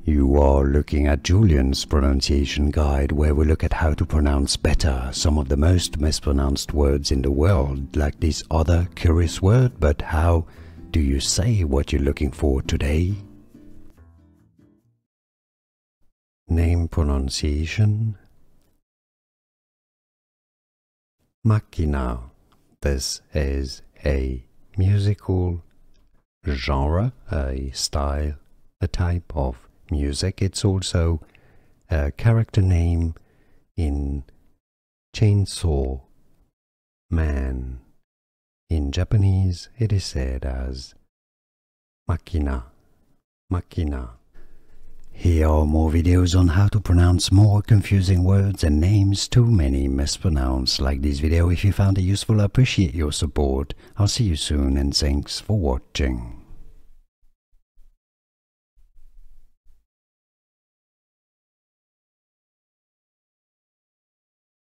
You are looking at Julian's pronunciation guide, where we look at how to pronounce better some of the most mispronounced words in the world, like this other curious word. But how do you say what you're looking for today? Name pronunciation. Makina. This is a musical genre, a style, a type of music. It's also a character name in Chainsaw Man. In Japanese, it is said as Makina. Makina. Here are more videos on how to pronounce more confusing words and names too many mispronounced. Like this video if you found it useful. I appreciate your support. I'll see you soon and thanks for watching.